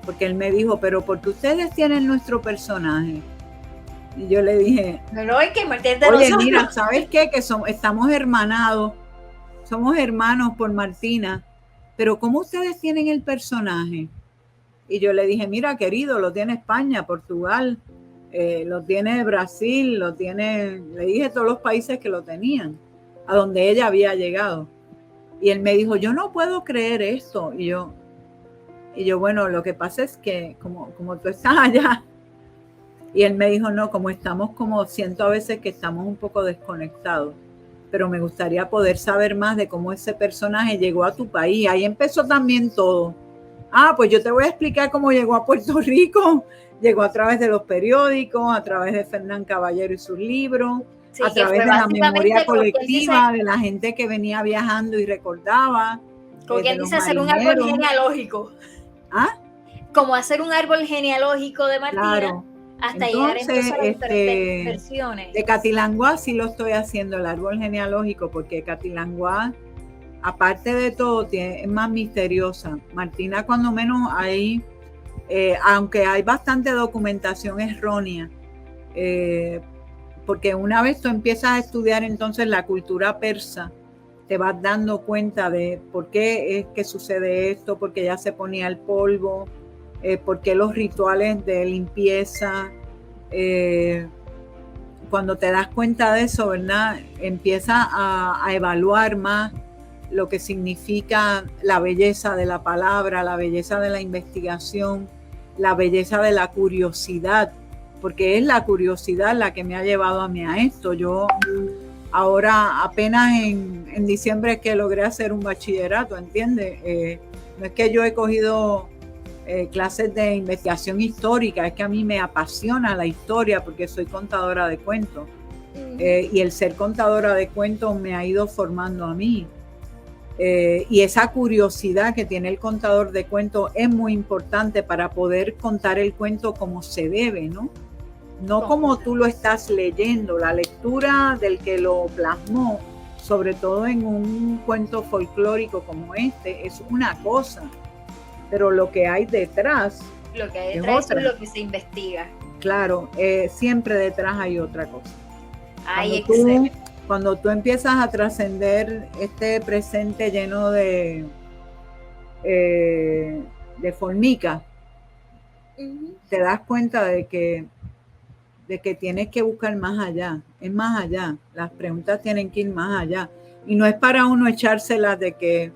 porque él me dijo, pero ¿por qué ustedes tienen nuestro personaje? Y yo le dije, no, es que Martina, oye, mira, ¿sabes qué? Que estamos hermanados, somos hermanos por Martina, pero ¿cómo ustedes tienen el personaje? Y yo le dije, mira, querido, lo tiene España, Portugal, lo tiene Brasil, le dije todos los países que lo tenían, a donde ella había llegado. Y él me dijo, yo no puedo creer esto. Y yo, bueno, lo que pasa es que como tú estás allá. Y él me dijo, no, siento a veces que estamos un poco desconectados, pero me gustaría poder saber más de cómo ese personaje llegó a tu país. Ahí empezó también todo. Pues yo te voy a explicar cómo llegó a Puerto Rico. Llegó a través de los periódicos, a través de Fernán Caballero y sus libros, sí, a través de la memoria colectiva, de la gente que venía viajando y recordaba. Como quien dice, hacer un árbol genealógico. Como hacer un árbol genealógico de Martina. Claro. Hasta llegar entonces a las diferentes versiones. De Catilangua sí lo estoy haciendo, el árbol genealógico, porque Catilangua, aparte de todo, es más misteriosa. Martina, cuando menos ahí, aunque hay bastante documentación errónea, porque una vez tú empiezas a estudiar entonces la cultura persa, te vas dando cuenta de por qué es que sucede esto, porque ya se ponía el polvo, por qué los rituales de limpieza. Cuando te das cuenta de eso, ¿verdad? Empiezas a evaluar más lo que significa la belleza de la palabra, la belleza de la investigación, la belleza de la curiosidad, porque es la curiosidad la que me ha llevado a mí a esto. Yo ahora apenas en diciembre que logré hacer un bachillerato, ¿entiendes? No es que yo he cogido clases de investigación histórica, es que a mí me apasiona la historia porque soy contadora de cuentos. Y el ser contadora de cuentos me ha ido formando a mí. Y esa curiosidad que tiene el contador de cuentos es muy importante para poder contar el cuento como se debe, ¿no? No como tú lo estás leyendo. La lectura del que lo plasmó, sobre todo en un cuento folclórico como este, es una cosa, pero lo que hay detrás, es lo que se investiga. Claro, siempre detrás hay otra cosa. Ay, Cuando tú empiezas a trascender este presente lleno de formica, te das cuenta de que tienes que buscar más allá. Es más allá. Las preguntas tienen que ir más allá. Y no es para uno echárselas de que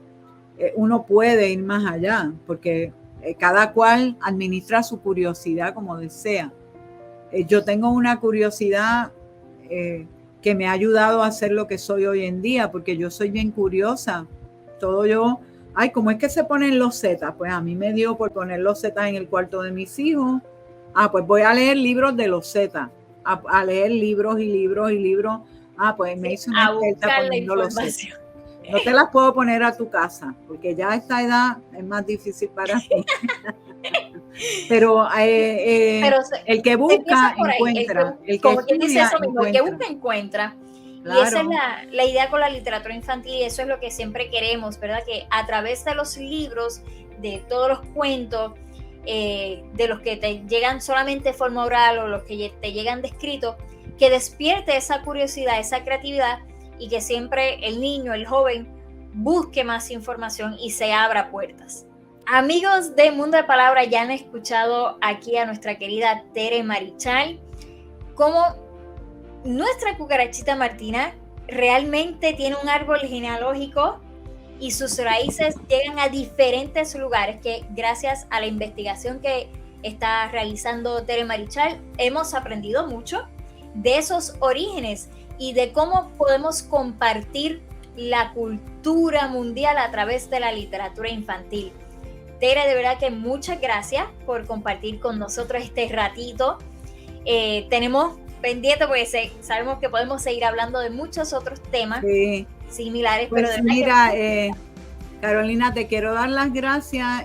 uno puede ir más allá, porque cada cual administra su curiosidad como desea. Yo tengo una curiosidad que me ha ayudado a ser lo que soy hoy en día, porque yo soy bien curiosa. ¿Cómo es que se ponen los zetas? Pues a mí me dio por poner los zetas en el cuarto de mis hijos. Pues voy a leer libros de los zetas, a leer libros y libros y libros. Pues me hice una experta poniendo los zetas. No te las puedo poner a tu casa, porque ya a esta edad es más difícil para mí. Pero el que busca, encuentra. El que estudia, encuentra. El que busca, encuentra. Claro. Y esa es la idea con la literatura infantil, y eso es lo que siempre queremos, ¿verdad? Que a través de los libros, de todos los cuentos, de los que te llegan solamente de forma oral o los que te llegan descritos, que despierte esa curiosidad, esa creatividad, y que siempre el niño, el joven, busque más información y se abra puertas. Amigos de Mundo de Palabra, ya han escuchado aquí a nuestra querida Tere Marichal, cómo nuestra cucarachita Martina realmente tiene un árbol genealógico y sus raíces llegan a diferentes lugares, que gracias a la investigación que está realizando Tere Marichal hemos aprendido mucho de esos orígenes y de cómo podemos compartir la cultura mundial a través de la literatura infantil. Tere, de verdad que muchas gracias por compartir con nosotros este ratito. Tenemos pendiente, porque sabemos que podemos seguir hablando de muchos otros temas similares. Pues pero de mira, Carolina, te quiero dar las gracias.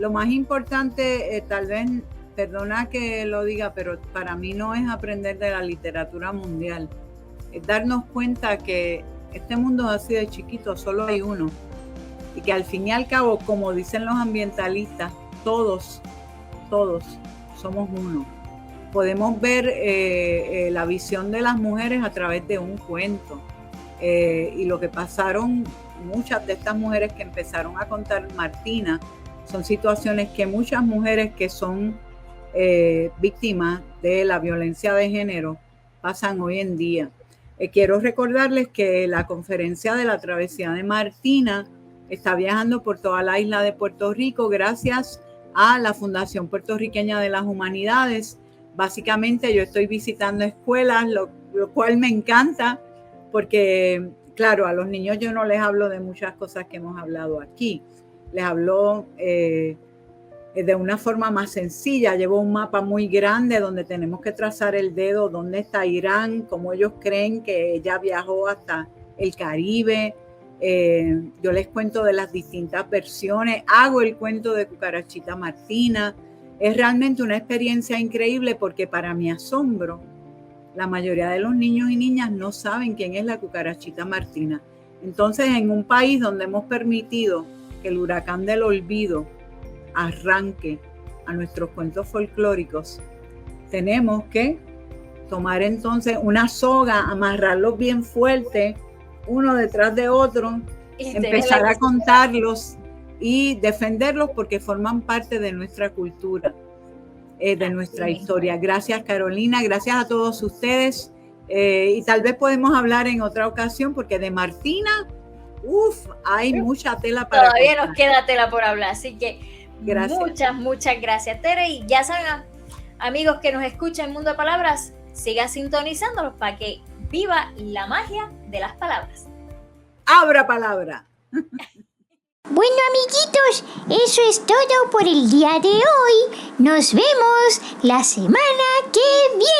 Lo más importante, tal vez, perdona que lo diga, pero para mí no es aprender de la literatura mundial. Es darnos cuenta que este mundo es así de chiquito, solo hay uno. Y que al fin y al cabo, como dicen los ambientalistas, todos somos uno. Podemos ver la visión de las mujeres a través de un cuento. Y lo que pasaron muchas de estas mujeres que empezaron a contar Martina, son situaciones que muchas mujeres que son víctimas de la violencia de género pasan hoy en día. Quiero recordarles que la conferencia de la travesía de Martina está viajando por toda la isla de Puerto Rico gracias a la Fundación Puertorriqueña de las Humanidades. Básicamente yo estoy visitando escuelas, lo cual me encanta porque, claro, a los niños yo no les hablo de muchas cosas que hemos hablado aquí. Les hablo de una forma más sencilla. Llevo un mapa muy grande donde tenemos que trazar el dedo dónde está Irán, cómo ellos creen que ella viajó hasta el Caribe. Yo les cuento de las distintas versiones, hago el cuento de Cucarachita Martina. Es realmente una experiencia increíble porque, para mi asombro, la mayoría de los niños y niñas no saben quién es la Cucarachita Martina. Entonces, en un país donde hemos permitido que el huracán del olvido arranque a nuestros cuentos folclóricos, tenemos que tomar entonces una soga, amarrarlos bien fuerte, uno detrás de otro, empezar a contarlos y defenderlos porque forman parte de nuestra cultura, de nuestra historia. Gracias, Carolina, gracias a todos ustedes, y tal vez podemos hablar en otra ocasión porque de Martina, hay mucha tela para todavía contar. Nos queda tela por hablar, así que gracias. Muchas gracias, Tere, y ya saben, amigos que nos escuchan en Mundo de Palabras, siga sintonizándolos para que viva la magia de las palabras. ¡Abra palabra! Bueno, amiguitos, eso es todo por el día de hoy. Nos vemos la semana que viene.